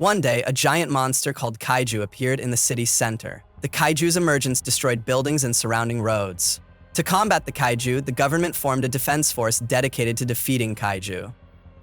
One day, a giant monster called Kaiju appeared in the city's center. The Kaiju's emergence destroyed buildings and surrounding roads. To combat the Kaiju, the government formed a defense force dedicated to defeating Kaiju.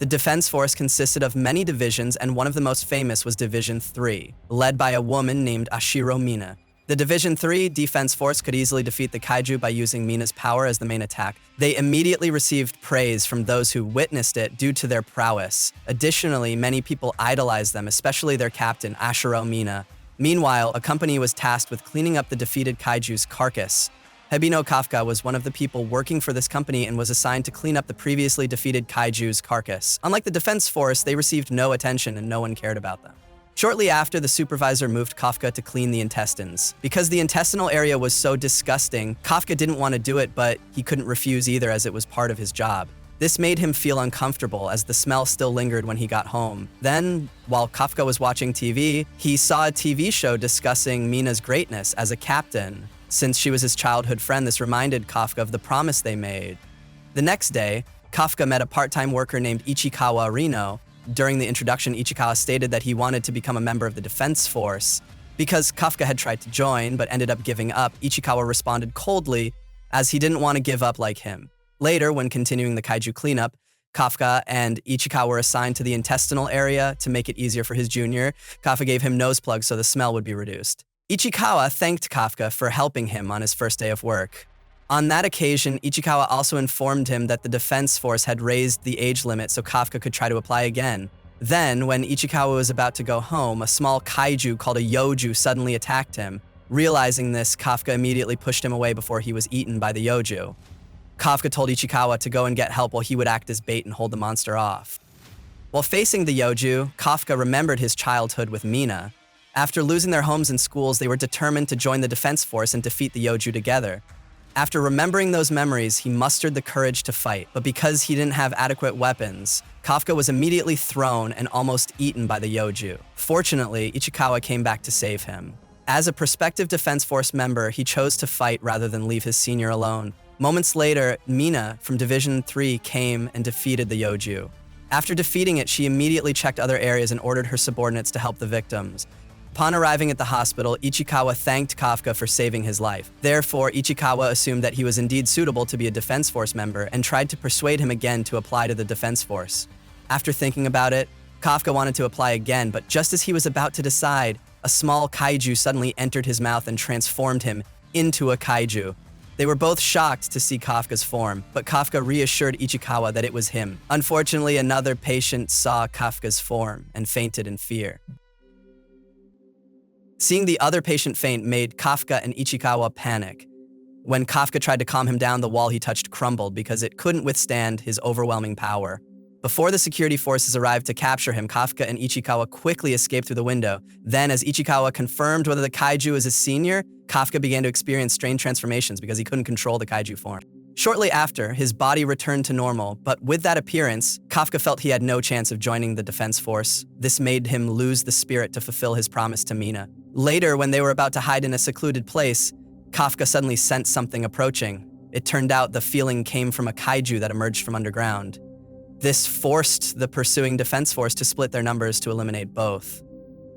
The defense force consisted of many divisions, and one of the most famous was Division 3, led by a woman named Ashiro Mina. The Division 3 defense force could easily defeat the Kaiju by using Mina's power as the main attack. They immediately received praise from those who witnessed it due to their prowess. Additionally, many people idolized them, especially their captain, Ashiro Mina. Meanwhile, a company was tasked with cleaning up the defeated Kaiju's carcass. Hibino Kafka was one of the people working for this company and was assigned to clean up the previously defeated Kaiju's carcass. Unlike the defense force, they received no attention and no one cared about them. Shortly after, the supervisor moved Kafka to clean the intestines. Because the intestinal area was so disgusting, Kafka didn't want to do it, but he couldn't refuse either as it was part of his job. This made him feel uncomfortable as the smell still lingered when he got home. Then, while Kafka was watching TV, he saw a TV show discussing Mina's greatness as a captain. Since she was his childhood friend, this reminded Kafka of the promise they made. The next day, Kafka met a part-time worker named Ichikawa Rino. During the introduction, Ichikawa stated that he wanted to become a member of the defense force. Because Kafka had tried to join but ended up giving up, Ichikawa responded coldly as he didn't want to give up like him. Later, when continuing the Kaiju cleanup, Kafka and Ichikawa were assigned to the intestinal area to make it easier for his junior. Kafka gave him nose plugs so the smell would be reduced. Ichikawa thanked Kafka for helping him on his first day of work. On that occasion, Ichikawa also informed him that the defense force had raised the age limit so Kafka could try to apply again. Then, when Ichikawa was about to go home, a small kaiju called a yoju suddenly attacked him. Realizing this, Kafka immediately pushed him away before he was eaten by the yoju. Kafka told Ichikawa to go and get help while he would act as bait and hold the monster off. While facing the yoju, Kafka remembered his childhood with Mina. After losing their homes and schools, they were determined to join the defense force and defeat the yoju together. After remembering those memories, he mustered the courage to fight, but because he didn't have adequate weapons, Kafka was immediately thrown and almost eaten by the yoju. Fortunately, Ichikawa came back to save him. As a prospective defense force member, he chose to fight rather than leave his senior alone. Moments later, Mina from Division 3 came and defeated the yoju. After defeating it, she immediately checked other areas and ordered her subordinates to help the victims. Upon arriving at the hospital, Ichikawa thanked Kafka for saving his life. Therefore, Ichikawa assumed that he was indeed suitable to be a defense force member and tried to persuade him again to apply to the defense force. After thinking about it, Kafka wanted to apply again, but just as he was about to decide, a small kaiju suddenly entered his mouth and transformed him into a kaiju. They were both shocked to see Kafka's form, but Kafka reassured Ichikawa that it was him. Unfortunately, another patient saw Kafka's form and fainted in fear. Seeing the other patient faint made Kafka and Ichikawa panic. When Kafka tried to calm him down, the wall he touched crumbled because it couldn't withstand his overwhelming power. Before the security forces arrived to capture him, Kafka and Ichikawa quickly escaped through the window. Then, as Ichikawa confirmed whether the kaiju was his senior, Kafka began to experience strange transformations because he couldn't control the kaiju form. Shortly after, his body returned to normal, but with that appearance, Kafka felt he had no chance of joining the defense force. This made him lose the spirit to fulfill his promise to Mina. Later, when they were about to hide in a secluded place, Kafka suddenly sensed something approaching. It turned out the feeling came from a kaiju that emerged from underground. This forced the pursuing defense force to split their numbers to eliminate both.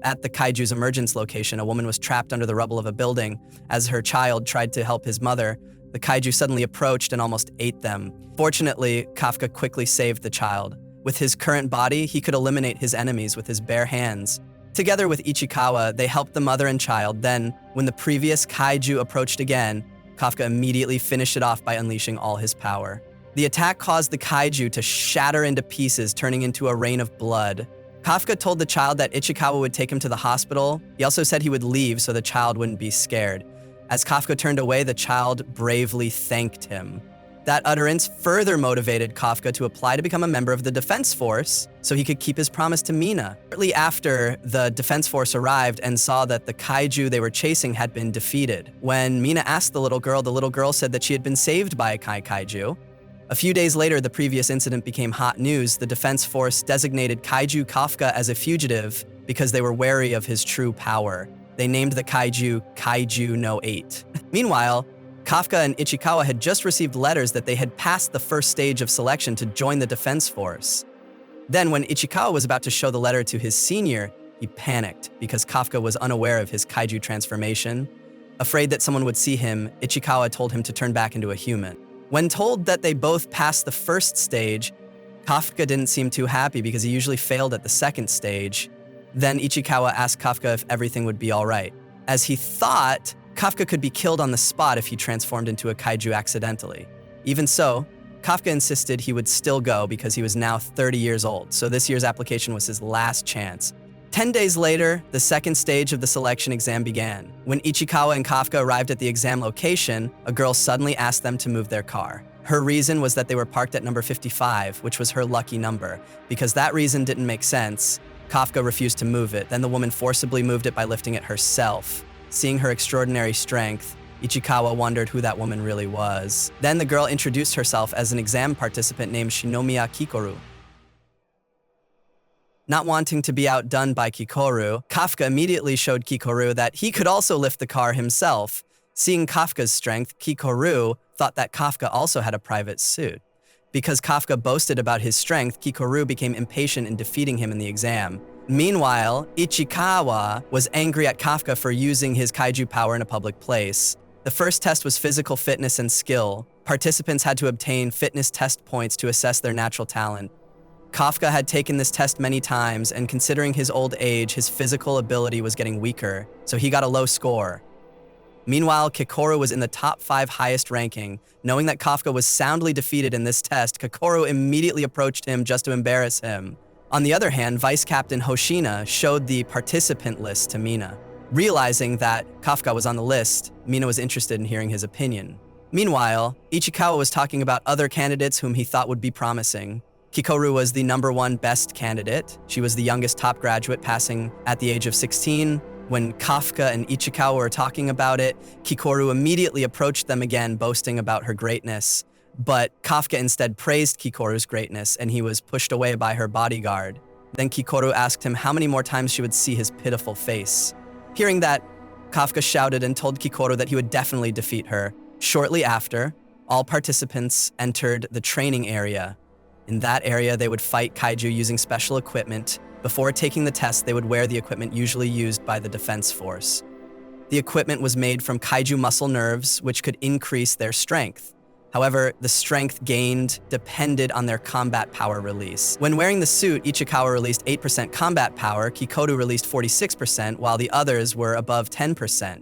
At the kaiju's emergence location, a woman was trapped under the rubble of a building. As her child tried to help his mother, the kaiju suddenly approached and almost ate them. Fortunately, Kafka quickly saved the child. With his current body, he could eliminate his enemies with his bare hands. Together with Ichikawa, they helped the mother and child. Then, when the previous kaiju approached again, Kafka immediately finished it off by unleashing all his power. The attack caused the kaiju to shatter into pieces, turning into a rain of blood. Kafka told the child that Ichikawa would take him to the hospital. He also said he would leave so the child wouldn't be scared. As Kafka turned away, the child bravely thanked him. That utterance further motivated Kafka to apply to become a member of the defense force so he could keep his promise to Mina. Shortly after, the defense force arrived and saw that the kaiju they were chasing had been defeated. When Mina asked the little girl said that she had been saved by a kaiju. A few days later, the previous incident became hot news. The defense force designated Kaiju Kafka as a fugitive because they were wary of his true power. They named the kaiju Kaiju No 8. Meanwhile, Kafka and Ichikawa had just received letters that they had passed the first stage of selection to join the defense force. Then, when Ichikawa was about to show the letter to his senior, He panicked because Kafka was unaware of his kaiju transformation. Afraid that someone would see him, Ichikawa told him to turn back into a human. When told that they both passed the first stage, Kafka didn't seem too happy because he usually failed at the second stage. Then Ichikawa asked Kafka if everything would be all right, as he thought Kafka could be killed on the spot if he transformed into a kaiju accidentally. Even so, Kafka insisted he would still go because he was now 30 years old, so this year's application was his last chance. 10 days later, the second stage of the selection exam began. When Ichikawa and Kafka arrived at the exam location, a girl suddenly asked them to move their car. Her reason was that they were parked at number 55, which was her lucky number. Because that reason didn't make sense, Kafka refused to move it. Then the woman forcibly moved it by lifting it herself. Seeing her extraordinary strength, Ichikawa wondered who that woman really was. Then the girl introduced herself as an exam participant named Shinomiya Kikoru. Not wanting to be outdone by Kikoru, Kafka immediately showed Kikoru that he could also lift the car himself. Seeing Kafka's strength, Kikoru thought that Kafka also had a private suit. Because Kafka boasted about his strength, Kikoru became impatient in defeating him in the exam. Meanwhile, Ichikawa was angry at Kafka for using his kaiju power in a public place. The first test was physical fitness and skill. Participants had to obtain fitness test points to assess their natural talent. Kafka had taken this test many times, and considering his old age, his physical ability was getting weaker, so he got a low score. Meanwhile, Kikoru was in the top 5 highest ranking. Knowing that Kafka was soundly defeated in this test, Kikoru immediately approached him just to embarrass him. On the other hand, Vice Captain Hoshina showed the participant list to Mina. Realizing that Kafka was on the list, Mina was interested in hearing his opinion. Meanwhile, Ichikawa was talking about other candidates whom he thought would be promising. Kikoru was the #1 best candidate. She was the youngest top graduate, passing at the age of 16. When Kafka and Ichikawa were talking about it, Kikoru immediately approached them again, boasting about her greatness. But Kafka instead praised Kikoru's greatness, and he was pushed away by her bodyguard. Then Kikoru asked him how many more times she would see his pitiful face. Hearing that, Kafka shouted and told Kikoru that he would definitely defeat her. Shortly after, all participants entered the training area. In that area, they would fight kaiju using special equipment. Before taking the test, they would wear the equipment usually used by the defense force. The equipment was made from kaiju muscle nerves, which could increase their strength. However, the strength gained depended on their combat power release. When wearing the suit, Ichikawa released 8% combat power, Kikoru released 46%, while the others were above 10%.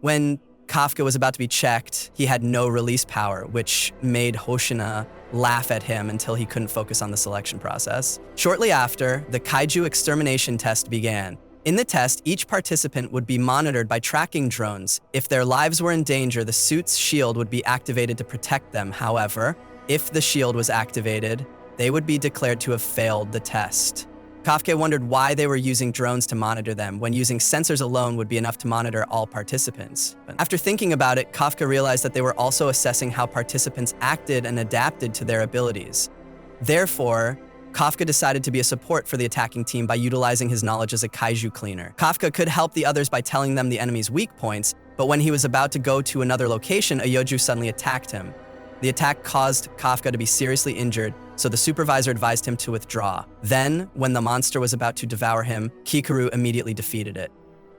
When Kafka was about to be checked, he had no release power, which made Hoshina laugh at him until he couldn't focus on the selection process. Shortly after, the kaiju extermination test began. In the test, each participant would be monitored by tracking drones. If their lives were in danger, the suit's shield would be activated to protect them. However, if the shield was activated, they would be declared to have failed the test. Kafka wondered why they were using drones to monitor them, when using sensors alone would be enough to monitor all participants. But after thinking about it, Kafka realized that they were also assessing how participants acted and adapted to their abilities. Therefore, Kafka decided to be a support for the attacking team by utilizing his knowledge as a kaiju cleaner. Kafka could help the others by telling them the enemy's weak points, but when he was about to go to another location, a Yoju suddenly attacked him. The attack caused Kafka to be seriously injured, so the supervisor advised him to withdraw. Then, when the monster was about to devour him, Kikoru immediately defeated it.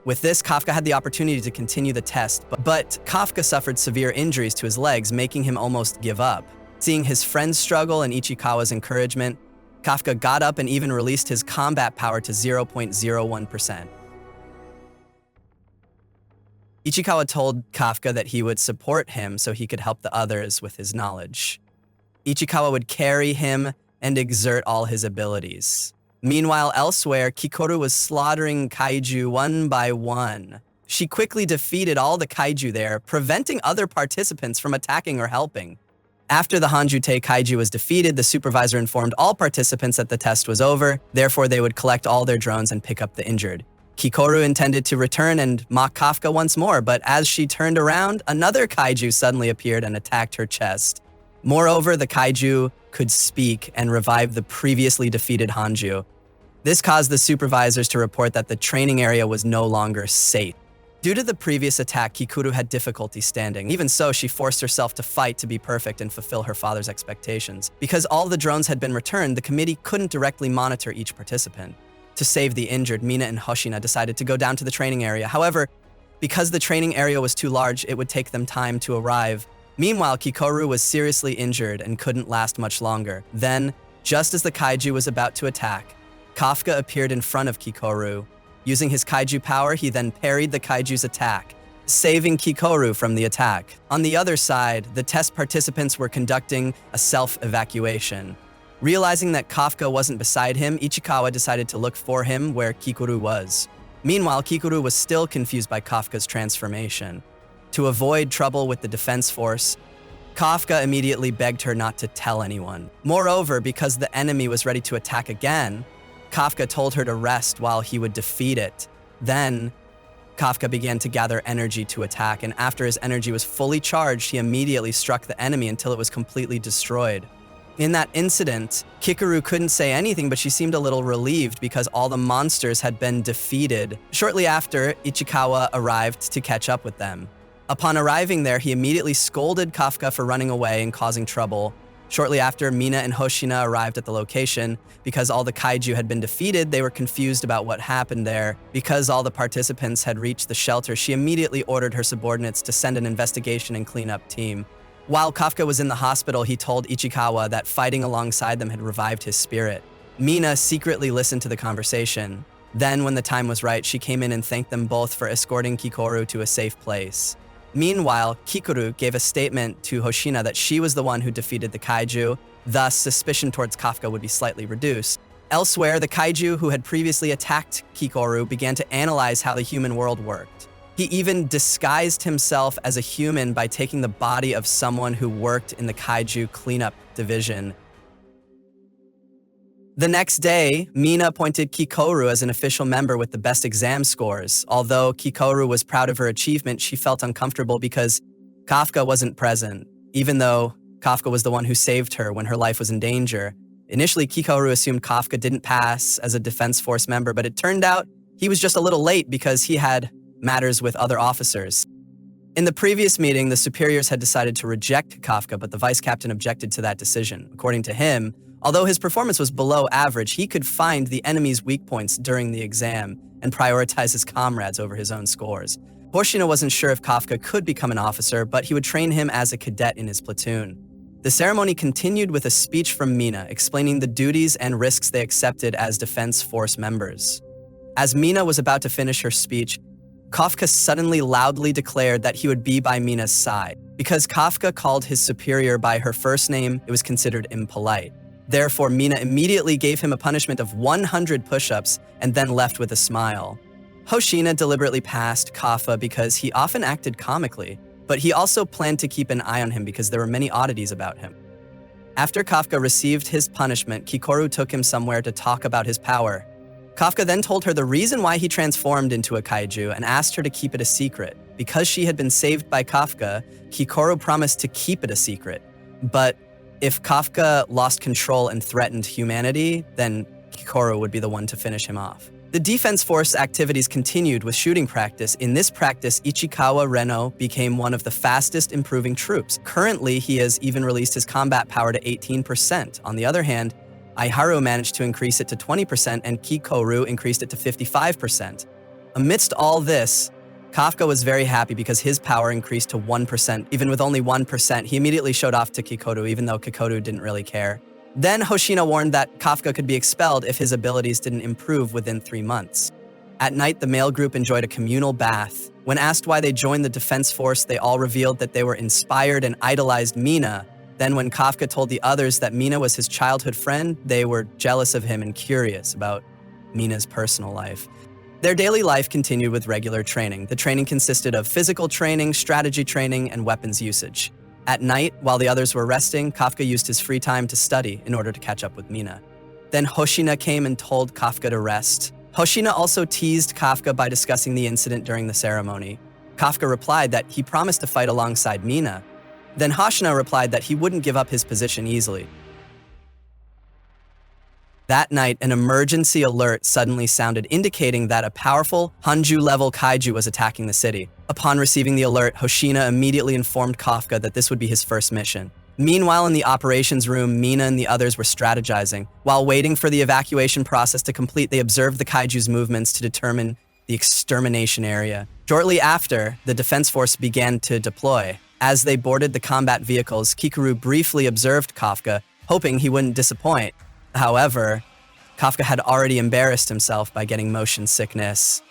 With this, Kafka had the opportunity to continue the test, but Kafka suffered severe injuries to his legs, making him almost give up. Seeing his friends struggle and Ichikawa's encouragement, Kafka got up and even released his combat power to 0.01%. Ichikawa told Kafka that he would support him so he could help the others with his knowledge. Ichikawa would carry him and exert all his abilities. Meanwhile, elsewhere, Kikoru was slaughtering kaiju one by one. She quickly defeated all the kaiju there, preventing other participants from attacking or helping. After the Hanjute kaiju was defeated, the supervisor informed all participants that the test was over, therefore they would collect all their drones and pick up the injured. Kikoru intended to return and mock Kafka once more, but as she turned around, another kaiju suddenly appeared and attacked her chest. Moreover, the kaiju could speak and revive the previously defeated Hanju. This caused the supervisors to report that the training area was no longer safe. Due to the previous attack, Kikoru had difficulty standing. Even so, she forced herself to fight to be perfect and fulfill her father's expectations. Because all the drones had been returned, the committee couldn't directly monitor each participant. To save the injured, Mina and Hoshina decided to go down to the training area. However, because the training area was too large, it would take them time to arrive. Meanwhile, Kikoru was seriously injured and couldn't last much longer. Then, just as the kaiju was about to attack, Kafka appeared in front of Kikoru. Using his kaiju power, he then parried the kaiju's attack, saving Kikoru from the attack. On the other side, the test participants were conducting a self-evacuation. Realizing that Kafka wasn't beside him, Ichikawa decided to look for him where Kikoru was. Meanwhile, Kikoru was still confused by Kafka's transformation. To avoid trouble with the defense force, Kafka immediately begged her not to tell anyone. Moreover, because the enemy was ready to attack again, Kafka told her to rest while he would defeat it. Then, Kafka began to gather energy to attack, and after his energy was fully charged, he immediately struck the enemy until it was completely destroyed. In that incident, Kikoru couldn't say anything, but she seemed a little relieved because all the monsters had been defeated. Shortly after, Ichikawa arrived to catch up with them. Upon arriving there, he immediately scolded Kafka for running away and causing trouble. Shortly after, Mina and Hoshina arrived at the location. Because all the kaiju had been defeated, they were confused about what happened there. Because all the participants had reached the shelter, she immediately ordered her subordinates to send an investigation and cleanup team. While Kafka was in the hospital, he told Ichikawa that fighting alongside them had revived his spirit. Mina secretly listened to the conversation. Then, when the time was right, she came in and thanked them both for escorting Kikoru to a safe place. Meanwhile, Kikoru gave a statement to Hoshina that she was the one who defeated the kaiju, thus suspicion towards Kafka would be slightly reduced. Elsewhere, the kaiju who had previously attacked Kikoru began to analyze how the human world worked. He even disguised himself as a human by taking the body of someone who worked in the kaiju cleanup division. The next day, Mina appointed Kikoru as an official member with the best exam scores. Although Kikoru was proud of her achievement, she felt uncomfortable because Kafka wasn't present, even though Kafka was the one who saved her when her life was in danger. Initially, Kikoru assumed Kafka didn't pass as a defense force member, but it turned out he was just a little late because he had matters with other officers. In the previous meeting, the superiors had decided to reject Kafka, but the vice captain objected to that decision. According to him, although his performance was below average, he could find the enemy's weak points during the exam and prioritize his comrades over his own scores. Hoshina wasn't sure if Kafka could become an officer, but he would train him as a cadet in his platoon. The ceremony continued with a speech from Mina explaining the duties and risks they accepted as defense force members. As Mina was about to finish her speech, Kafka suddenly loudly declared that he would be by Mina's side. Because Kafka called his superior by her first name, it was considered impolite. Therefore, Mina immediately gave him a punishment of 100 push-ups and then left with a smile. Hoshina deliberately passed Kafka because he often acted comically, but he also planned to keep an eye on him because there were many oddities about him. After Kafka received his punishment, Kikoru took him somewhere to talk about his power. Kafka then told her the reason why he transformed into a kaiju and asked her to keep it a secret. Because she had been saved by Kafka, Kikoru promised to keep it a secret. But if Kafka lost control and threatened humanity, then Kikoru would be the one to finish him off. The Defense Force activities continued with shooting practice. In this practice, Ichikawa Reno became one of the fastest improving troops. Currently, he has even released his combat power to 18%. On the other hand, Aiharu managed to increase it to 20% and Kikoru increased it to 55%. Amidst all this, Kafka was very happy because his power increased to 1%. Even with only 1%, he immediately showed off to Kikoru, even though Kikoru didn't really care. Then Hoshina warned that Kafka could be expelled if his abilities didn't improve within 3 months. At night, the male group enjoyed a communal bath. When asked why they joined the defense force, they all revealed that they were inspired and idolized Mina. Then when Kafka told the others that Mina was his childhood friend, they were jealous of him and curious about Mina's personal life. Their daily life continued with regular training. The training consisted of physical training, strategy training, and weapons usage. At night, while the others were resting, Kafka used his free time to study in order to catch up with Mina. Then Hoshina came and told Kafka to rest. Hoshina also teased Kafka by discussing the incident during the ceremony. Kafka replied that he promised to fight alongside Mina. Then Hoshina replied that he wouldn't give up his position easily. That night, an emergency alert suddenly sounded, indicating that a powerful Hanju-level kaiju was attacking the city. Upon receiving the alert, Hoshina immediately informed Kafka that this would be his first mission. Meanwhile, in the operations room, Mina and the others were strategizing. While waiting for the evacuation process to complete, they observed the kaiju's movements to determine the extermination area. Shortly after, the defense force began to deploy. As they boarded the combat vehicles, Kikoru briefly observed Kafka, hoping he wouldn't disappoint. However, Kafka had already embarrassed himself by getting motion sickness.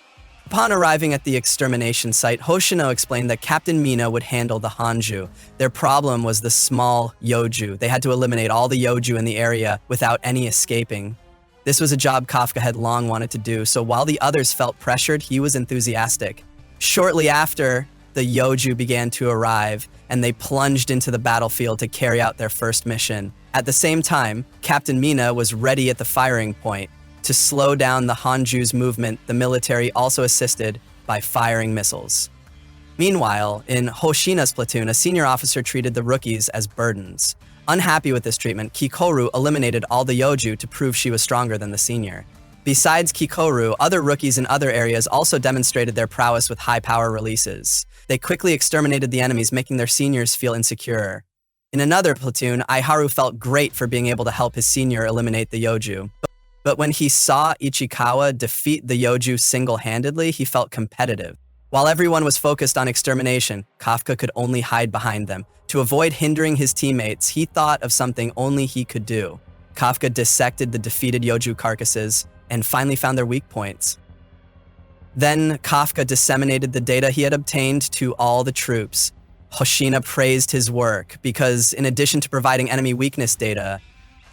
Upon arriving at the extermination site, Hoshino explained that Captain Mina would handle the Hanju. Their problem was the small Yoju. They had to eliminate all the Yoju in the area without any escaping. This was a job Kafka had long wanted to do, so while the others felt pressured, he was enthusiastic. Shortly after, the Yoju began to arrive, and they plunged into the battlefield to carry out their first mission. At the same time, Captain Mina was ready at the firing point. To slow down the Hanju's movement, the military also assisted by firing missiles. Meanwhile, in Hoshina's platoon, a senior officer treated the rookies as burdens. Unhappy with this treatment, Kikoru eliminated all the Yoju to prove she was stronger than the senior. Besides Kikoru, other rookies in other areas also demonstrated their prowess with high power releases. They quickly exterminated the enemies, making their seniors feel insecure. In another platoon, Aiharu felt great for being able to help his senior eliminate the Yoju. But when he saw Ichikawa defeat the Yoju single-handedly, he felt competitive. While everyone was focused on extermination, Kafka could only hide behind them. To avoid hindering his teammates, he thought of something only he could do. Kafka dissected the defeated Yoju carcasses and finally found their weak points. Then Kafka disseminated the data he had obtained to all the troops. Hoshina praised his work because, in addition to providing enemy weakness data,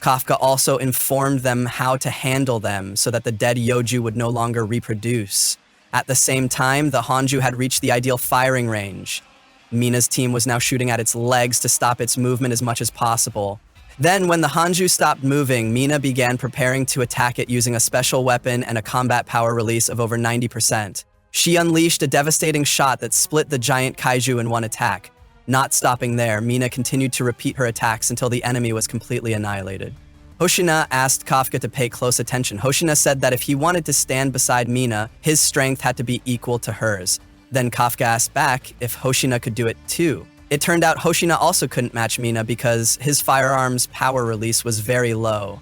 Kafka also informed them how to handle them so that the dead Yoju would no longer reproduce. At the same time, the Hanju had reached the ideal firing range. Mina's team was now shooting at its legs to stop its movement as much as possible. Then, when the Hanju stopped moving, Mina began preparing to attack it using a special weapon and a combat power release of over 90%. She unleashed a devastating shot that split the giant kaiju in one attack. Not stopping there, Mina continued to repeat her attacks until the enemy was completely annihilated. Hoshina asked Kafka to pay close attention. Hoshina said that if he wanted to stand beside Mina, his strength had to be equal to hers. Then Kafka asked back if Hoshina could do it too. It turned out Hoshina also couldn't match Mina because his firearm's power release was very low.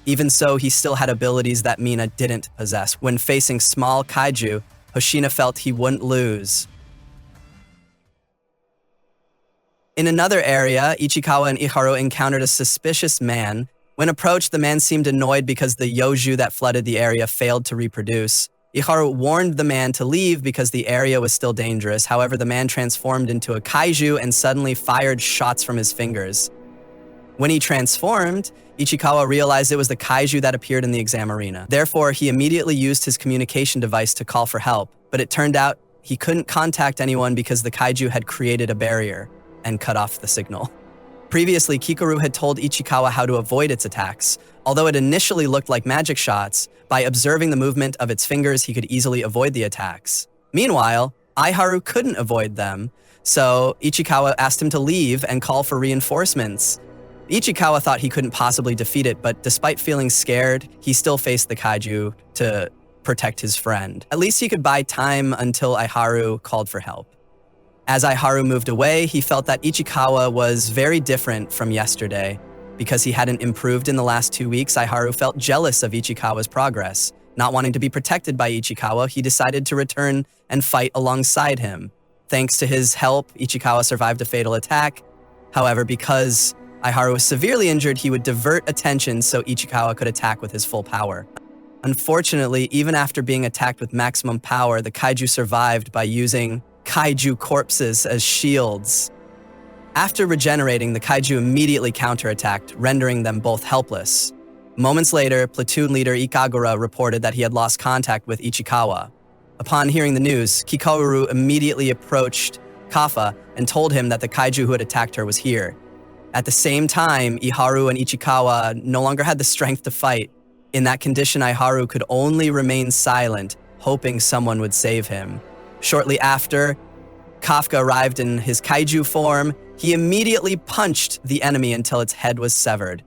Even so, he still had abilities that Mina didn't possess. When facing small kaiju, Hoshina felt he wouldn't lose. In another area, Ichikawa and Iharu encountered a suspicious man. When approached, the man seemed annoyed because the Yoju that flooded the area failed to reproduce. Iharu warned the man to leave because the area was still dangerous. However, the man transformed into a kaiju and suddenly fired shots from his fingers. When he transformed, Ichikawa realized it was the kaiju that appeared in the exam arena. Therefore, he immediately used his communication device to call for help. But it turned out he couldn't contact anyone because the kaiju had created a barrier and cut off the signal. Previously, Kikoru had told Ichikawa how to avoid its attacks. Although it initially looked like magic shots, by observing the movement of its fingers, he could easily avoid the attacks. Meanwhile, Aiharu couldn't avoid them, so Ichikawa asked him to leave and call for reinforcements. Ichikawa thought he couldn't possibly defeat it, but despite feeling scared, he still faced the kaiju to protect his friend. At least he could buy time until Aiharu called for help. As Aiharu moved away, he felt that Ichikawa was very different from yesterday. Because he hadn't improved in the last 2 weeks, Aiharu felt jealous of Ichikawa's progress. Not wanting to be protected by Ichikawa, he decided to return and fight alongside him. Thanks to his help, Ichikawa survived a fatal attack. However, because Aiharu was severely injured, he would divert attention so Ichikawa could attack with his full power. Unfortunately, even after being attacked with maximum power, the kaiju survived by using kaiju corpses as shields. After regenerating, the kaiju immediately counterattacked, rendering them both helpless. Moments later, platoon leader Ikagura reported that he had lost contact with Ichikawa. Upon hearing the news, Kikoru immediately approached Kafa and told him that the kaiju who had attacked her was here. At the same time, Iharu and Ichikawa no longer had the strength to fight. In that condition, Aiharu could only remain silent, hoping someone would save him. Shortly after, Kafka arrived in his kaiju form. He immediately punched the enemy until its head was severed.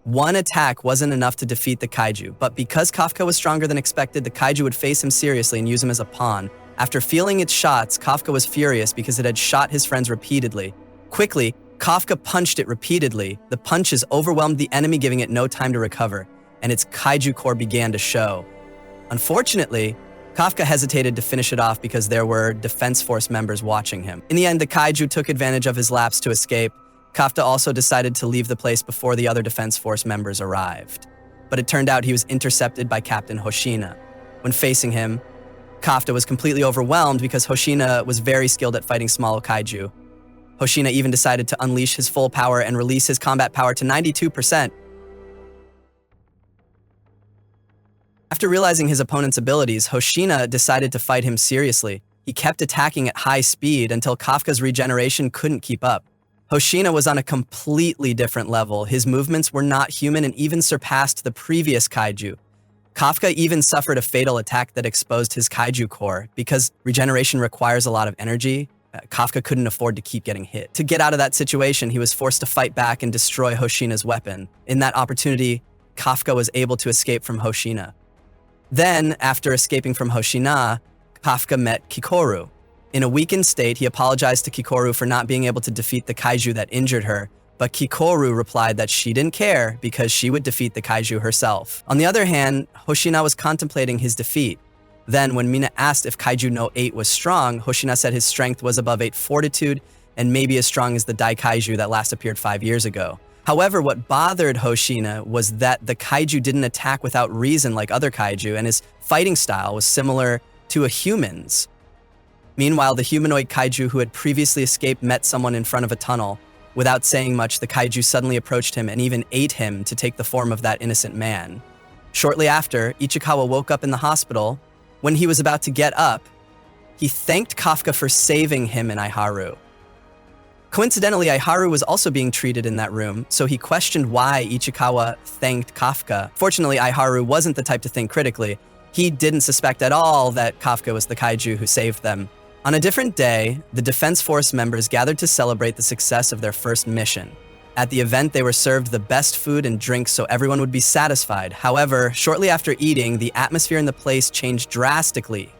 One attack wasn't enough to defeat the kaiju, but because Kafka was stronger than expected, the kaiju would face him seriously and use him as a pawn. After feeling its shots, Kafka was furious because it had shot his friends repeatedly. Quickly, Kafka punched it repeatedly. The punches overwhelmed the enemy, giving it no time to recover, and its kaiju core began to show. Unfortunately, Kafka hesitated to finish it off because there were Defense Force members watching him. In the end, the kaiju took advantage of his lapse to escape. Kafka also decided to leave the place before the other Defense Force members arrived. But it turned out he was intercepted by Captain Hoshina. When facing him, Kafka was completely overwhelmed because Hoshina was very skilled at fighting small kaiju. Hoshina even decided to unleash his full power and release his combat power to 92%. After realizing his opponent's abilities, Hoshina decided to fight him seriously. He kept attacking at high speed until Kafka's regeneration couldn't keep up. Hoshina was on a completely different level. His movements were not human and even surpassed the previous kaiju. Kafka even suffered a fatal attack that exposed his kaiju core. Because regeneration requires a lot of energy, Kafka couldn't afford to keep getting hit. To get out of that situation, he was forced to fight back and destroy Hoshina's weapon. In that opportunity, Kafka was able to escape from Hoshina. Then, after escaping from Hoshina, Kafka met Kikoru. In a weakened state, he apologized to Kikoru for not being able to defeat the kaiju that injured her, but Kikoru replied that she didn't care because she would defeat the kaiju herself. On the other hand, Hoshina was contemplating his defeat. Then, when Mina asked if Kaiju No 8 was strong, Hoshina said his strength was above 8 fortitude and maybe as strong as the Dai Kaiju that last appeared 5 years ago. However, what bothered Hoshina was that the kaiju didn't attack without reason like other kaiju, and his fighting style was similar to a human's. Meanwhile, the humanoid kaiju who had previously escaped met someone in front of a tunnel. Without saying much, the kaiju suddenly approached him and even ate him to take the form of that innocent man. Shortly after, Ichikawa woke up in the hospital. When he was about to get up, he thanked Kafka for saving him and Aiharu. Coincidentally, Aiharu was also being treated in that room, so he questioned why Ichikawa thanked Kafka. Fortunately, Aiharu wasn't the type to think critically. He didn't suspect at all that Kafka was the kaiju who saved them. On a different day, the Defense Force members gathered to celebrate the success of their first mission. At the event, they were served the best food and drinks so everyone would be satisfied. However, shortly after eating, the atmosphere in the place changed drastically.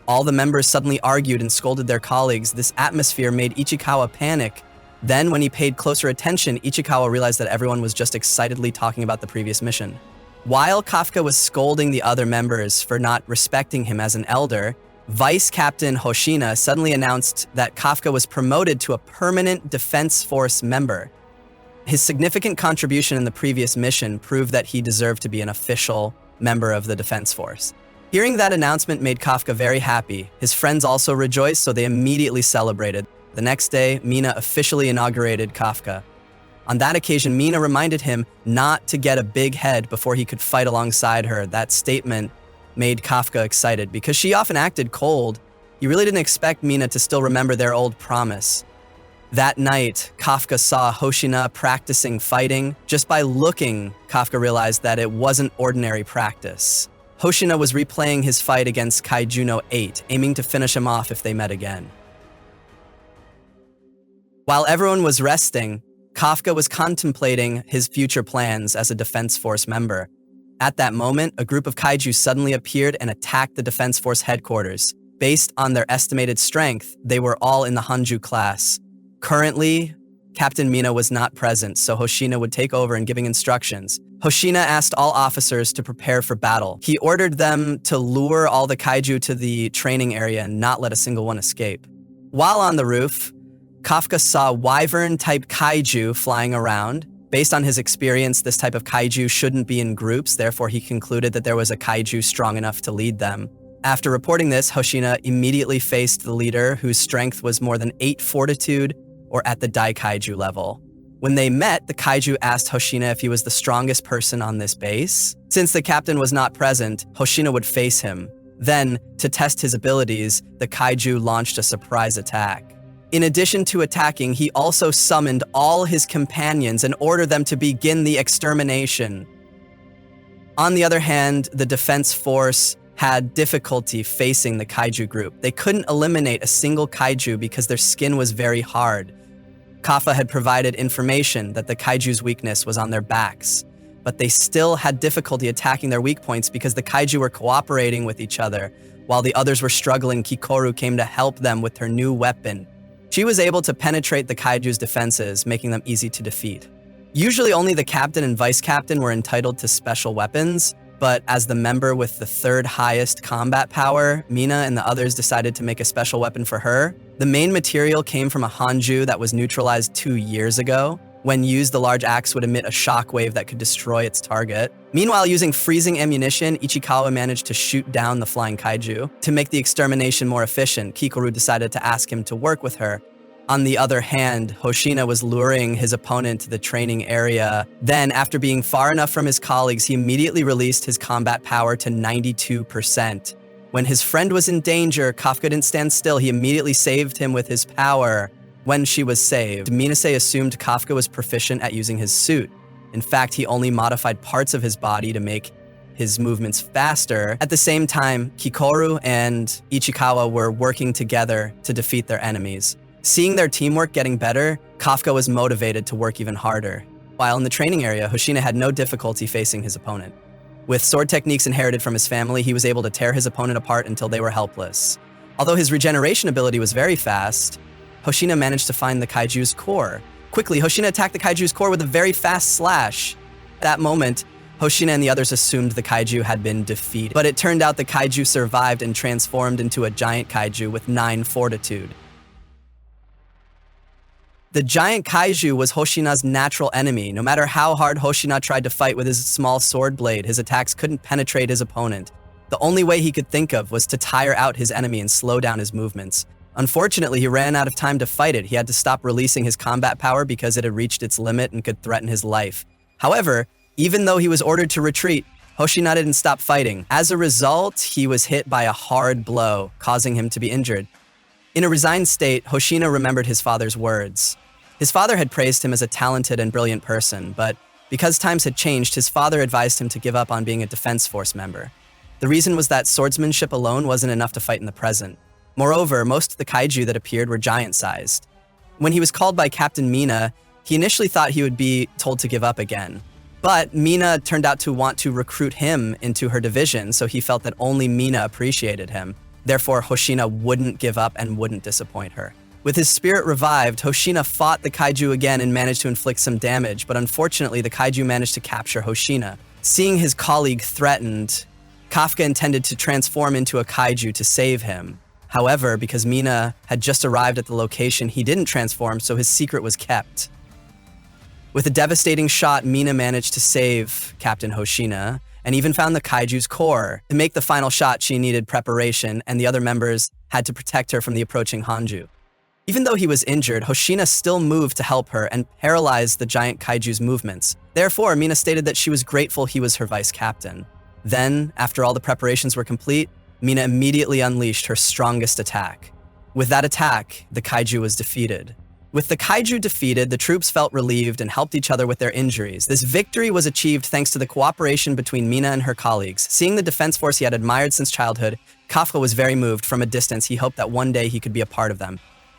All the members suddenly argued and scolded their colleagues. This atmosphere made Ichikawa panic. Then, when he paid closer attention, Ichikawa realized that everyone was just excitedly talking about the previous mission. While Kafka was scolding the other members for not respecting him as an elder, Vice Captain Hoshina suddenly announced that Kafka was promoted to a permanent Defense Force member. His significant contribution in the previous mission proved that he deserved to be an official member of the Defense Force. Hearing that announcement made Kafka very happy. His friends also rejoiced, so they immediately celebrated. The next day, Mina officially inaugurated Kafka. On that occasion, Mina reminded him not to get a big head before he could fight alongside her. That statement made Kafka excited. Because she often acted cold, he really didn't expect Mina to still remember their old promise. That night, Kafka saw Hoshina practicing fighting. Just by looking, Kafka realized that it wasn't ordinary practice. Hoshina was replaying his fight against Kaiju No 8, aiming to finish him off if they met again. While everyone was resting, Kafka was contemplating his future plans as a Defense Force member. At that moment, a group of kaiju suddenly appeared and attacked the Defense Force headquarters. Based on their estimated strength, they were all in the Hanju class. Currently, Captain Mina was not present, so Hoshina would take over in giving instructions. Hoshina asked all officers to prepare for battle. He ordered them to lure all the kaiju to the training area and not let a single one escape. While on the roof, Kafka saw wyvern-type kaiju flying around. Based on his experience, this type of kaiju shouldn't be in groups, therefore he concluded that there was a kaiju strong enough to lead them. After reporting this, Hoshina immediately faced the leader, whose strength was more than 8 fortitude, or at the Dai Kaiju level. When they met, the kaiju asked Hoshina if he was the strongest person on this base. Since the captain was not present, Hoshina would face him. Then, to test his abilities, the kaiju launched a surprise attack. In addition to attacking, he also summoned all his companions and ordered them to begin the extermination. On the other hand, the Defense Force had difficulty facing the kaiju group. They couldn't eliminate a single kaiju because their skin was very hard. Kafka had provided information that the kaiju's weakness was on their backs, but they still had difficulty attacking their weak points because the kaiju were cooperating with each other. While the others were struggling, Kikoru came to help them with her new weapon. She was able to penetrate the kaiju's defenses, making them easy to defeat. Usually only the captain and vice captain were entitled to special weapons, but as the member with the third highest combat power, Mina and the others decided to make a special weapon for her. The main material came from a hanju that was neutralized 2 years ago. When used, the large axe would emit a shockwave that could destroy its target. Meanwhile, using freezing ammunition, Ichikawa managed to shoot down the flying kaiju. To make the extermination more efficient, Kikoru decided to ask him to work with her. On the other hand, Hoshina was luring his opponent to the training area. Then, after being far enough from his colleagues, he immediately released his combat power to 92%. When his friend was in danger, Kafka didn't stand still. He immediately saved him with his power. When she was saved, Minase assumed Kafka was proficient at using his suit. In fact, he only modified parts of his body to make his movements faster. At the same time, Kikoru and Ichikawa were working together to defeat their enemies. Seeing their teamwork getting better, Kafka was motivated to work even harder. While in the training area, Hoshina had no difficulty facing his opponent. With sword techniques inherited from his family, he was able to tear his opponent apart until they were helpless. Although his regeneration ability was very fast, Hoshina managed to find the kaiju's core. Quickly, Hoshina attacked the kaiju's core with a very fast slash. At that moment, Hoshina and the others assumed the kaiju had been defeated. But it turned out the kaiju survived and transformed into a giant kaiju with 9 fortitude. The giant kaiju was Hoshina's natural enemy. No matter how hard Hoshina tried to fight with his small sword blade, his attacks couldn't penetrate his opponent. The only way he could think of was to tire out his enemy and slow down his movements. Unfortunately, he ran out of time to fight it. He had to stop releasing his combat power because it had reached its limit and could threaten his life. However, even though he was ordered to retreat, Hoshina didn't stop fighting. As a result, he was hit by a hard blow, causing him to be injured. In a resigned state, Hoshina remembered his father's words. His father had praised him as a talented and brilliant person, but because times had changed, his father advised him to give up on being a defense force member. The reason was that swordsmanship alone wasn't enough to fight in the present. Moreover, most of the kaiju that appeared were giant-sized. When he was called by Captain Mina, he initially thought he would be told to give up again. But Mina turned out to want to recruit him into her division, so he felt that only Mina appreciated him. Therefore, Hoshina wouldn't give up and wouldn't disappoint her. With his spirit revived, Hoshina fought the kaiju again and managed to inflict some damage, but unfortunately, the kaiju managed to capture Hoshina. Seeing his colleague threatened, Kafka intended to transform into a kaiju to save him. However, because Mina had just arrived at the location, he didn't transform, so his secret was kept. With a devastating shot, Mina managed to save Captain Hoshina, and even found the kaiju's core. To make the final shot, she needed preparation, and the other members had to protect her from the approaching hanju. Even though he was injured, Hoshina still moved to help her and paralyzed the giant kaiju's movements. Therefore, Mina stated that she was grateful he was her vice captain. Then, after all the preparations were complete, Mina immediately unleashed her strongest attack. With that attack, the kaiju was defeated. With the kaiju defeated, the troops felt relieved and helped each other with their injuries. This victory was achieved thanks to the cooperation between Mina and her colleagues. Seeing the defense force he had admired since childhood, Kafka was very moved. From a distance, he hoped that one day he could be a part of them.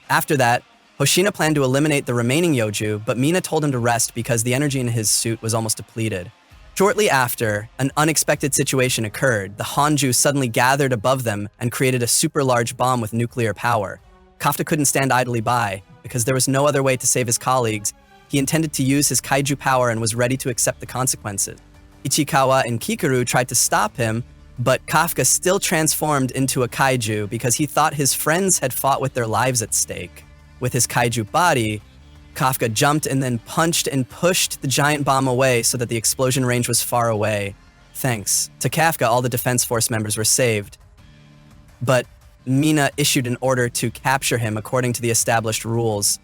After that, Hoshina planned to eliminate the remaining Yoju, but Mina told him to rest because the energy in his suit was almost depleted. Shortly after, an unexpected situation occurred. The hanju suddenly gathered above them and created a super large bomb with nuclear power. Kafka couldn't stand idly by. Because there was no other way to save his colleagues, he intended to use his kaiju power and was ready to accept the consequences. Ichikawa and Kikoru tried to stop him, but Kafka still transformed into a kaiju because he thought his friends had fought with their lives at stake. With his kaiju body, Kafka jumped and then punched and pushed the giant bomb away so that the explosion range was far away. Thanks to Kafka, all the defense force members were saved. But Mina issued an order to capture him according to the established rules.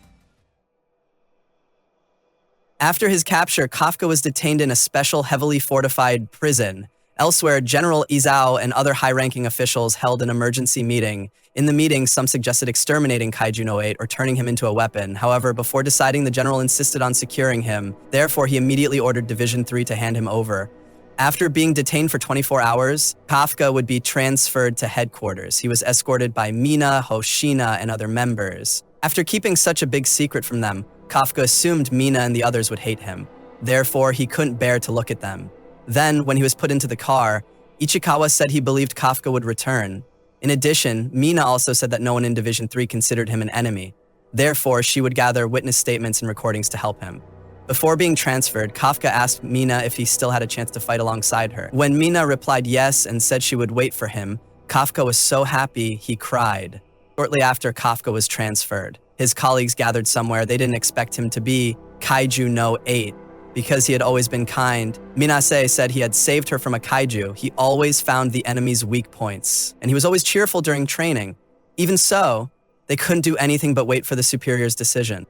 After his capture, Kafka was detained in a special heavily fortified prison. Elsewhere, General Izao and other high-ranking officials held an emergency meeting. In the meeting, some suggested exterminating Kaiju No 8 or turning him into a weapon. However, before deciding, the general insisted on securing him. Therefore, he immediately ordered Division 3 to hand him over. After being detained for 24 hours, Kafka would be transferred to headquarters. He was escorted by Mina, Hoshina, and other members. After keeping such a big secret from them, Kafka assumed Mina and the others would hate him. Therefore, he couldn't bear to look at them. Then, when he was put into the car, Ichikawa said he believed Kafka would return. In addition, Mina also said that no one in Division 3 considered him an enemy. Therefore, she would gather witness statements and recordings to help him. Before being transferred, Kafka asked Mina if he still had a chance to fight alongside her. When Mina replied yes and said she would wait for him, Kafka was so happy he cried. Shortly after Kafka was transferred, his colleagues gathered somewhere they didn't expect him to be, Kaiju No 8. Because he had always been kind, Minase said he had saved her from a kaiju. He always found the enemy's weak points, and he was always cheerful during training. Even so, they couldn't do anything but wait for the superior's decision.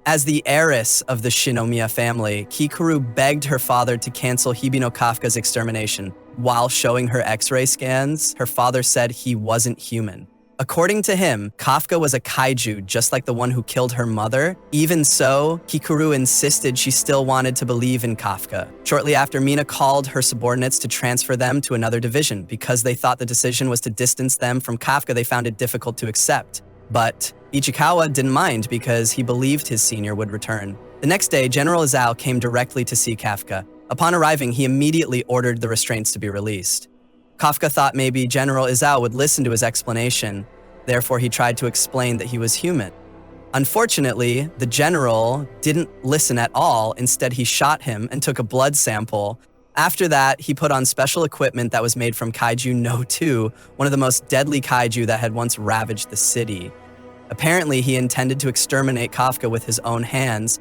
As the heiress of the Shinomiya family, Kikuru begged her father to cancel Hibino Kafka's extermination. While showing her X-ray scans, her father said he wasn't human. According to him, Kafka was a kaiju just like the one who killed her mother. Even so, Kikuru insisted she still wanted to believe in Kafka. Shortly after, Mina called her subordinates to transfer them to another division. Because they thought the decision was to distance them from Kafka, they found it difficult to accept. But Ichikawa didn't mind because he believed his senior would return. The next day, General Izao came directly to see Kafka. Upon arriving, he immediately ordered the restraints to be released. Kafka thought maybe General Izao would listen to his explanation. Therefore, he tried to explain that he was human. Unfortunately, the general didn't listen at all. Instead, he shot him and took a blood sample. After that, he put on special equipment that was made from Kaiju No 2, one of the most deadly kaiju that had once ravaged the city. Apparently, he intended to exterminate Kafka with his own hands.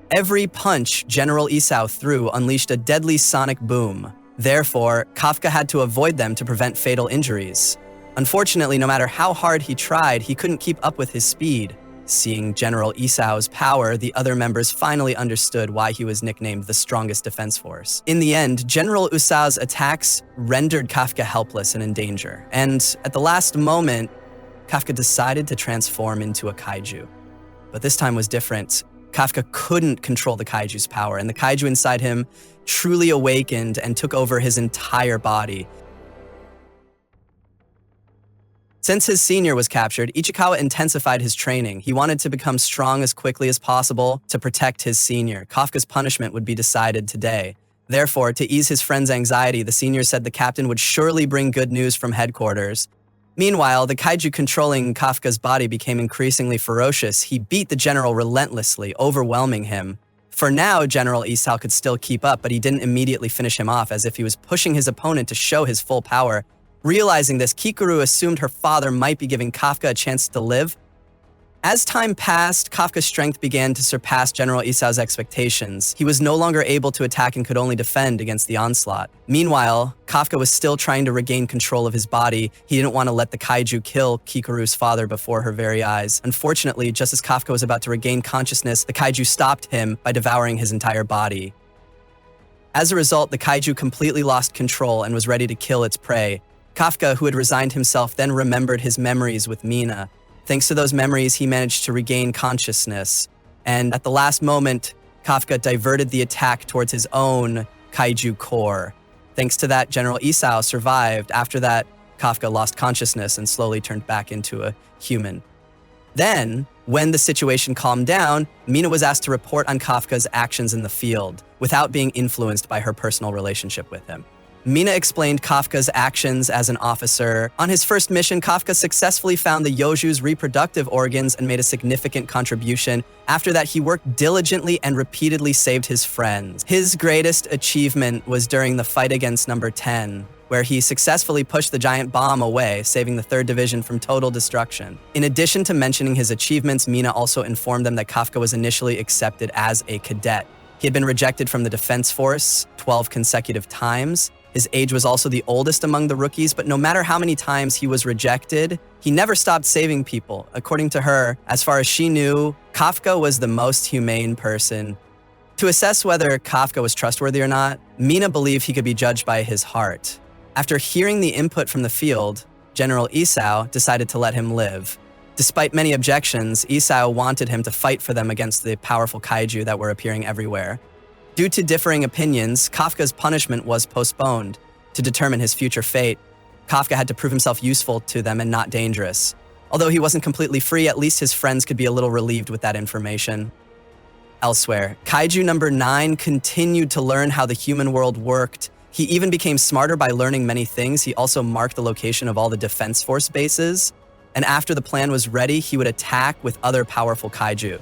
Every punch General Isao threw unleashed a deadly sonic boom. Therefore, Kafka had to avoid them to prevent fatal injuries. Unfortunately, no matter how hard he tried, he couldn't keep up with his speed. Seeing General Isao's power, the other members finally understood why he was nicknamed the strongest defense force. In the end, General Isao's attacks rendered Kafka helpless and in danger. And at the last moment, Kafka decided to transform into a kaiju. But this time was different. Kafka couldn't control the kaiju's power, and the kaiju inside him truly awakened and took over his entire body. Since his senior was captured, Ichikawa intensified his training. He wanted to become strong as quickly as possible to protect his senior. Kafka's punishment would be decided today. Therefore, to ease his friend's anxiety, the senior said the captain would surely bring good news from headquarters. Meanwhile, the kaiju controlling Kafka's body became increasingly ferocious. He beat the general relentlessly, overwhelming him. For now, General Isao could still keep up, but he didn't immediately finish him off, as if he was pushing his opponent to show his full power. Realizing this, Kikuru assumed her father might be giving Kafka a chance to live. As time passed, Kafka's strength began to surpass General Isao's expectations. He was no longer able to attack and could only defend against the onslaught. Meanwhile, Kafka was still trying to regain control of his body. He didn't want to let the kaiju kill Kikuru's father before her very eyes. Unfortunately, just as Kafka was about to regain consciousness, the kaiju stopped him by devouring his entire body. As a result, the kaiju completely lost control and was ready to kill its prey. Kafka, who had resigned himself, then remembered his memories with Mina. Thanks to those memories, he managed to regain consciousness. And at the last moment, Kafka diverted the attack towards his own kaiju core. Thanks to that, General Isao survived. After that, Kafka lost consciousness and slowly turned back into a human. Then, when the situation calmed down, Mina was asked to report on Kafka's actions in the field without being influenced by her personal relationship with him. Mina explained Kafka's actions as an officer. On his first mission, Kafka successfully found the Yoju's reproductive organs and made a significant contribution. After that, he worked diligently and repeatedly saved his friends. His greatest achievement was during the fight against Number 10, where he successfully pushed the giant bomb away, saving the 3rd Division from total destruction. In addition to mentioning his achievements, Mina also informed them that Kafka was initially accepted as a cadet. He had been rejected from the Defense Force 12 consecutive times. His age was also the oldest among the rookies, but no matter how many times he was rejected, he never stopped saving people. According to her, as far as she knew, Kafka was the most humane person. To assess whether Kafka was trustworthy or not, Mina believed he could be judged by his heart. After hearing the input from the field, General Isao decided to let him live. Despite many objections, Isao wanted him to fight for them against the powerful kaiju that were appearing everywhere. Due to differing opinions, Kafka's punishment was postponed. To determine his future fate, Kafka had to prove himself useful to them and not dangerous. Although he wasn't completely free, at least his friends could be a little relieved with that information. Elsewhere, Kaiju number 9 continued to learn how the human world worked. He even became smarter by learning many things. He also marked the location of all the Defense Force bases. and after the plan was ready, he would attack with other powerful kaiju.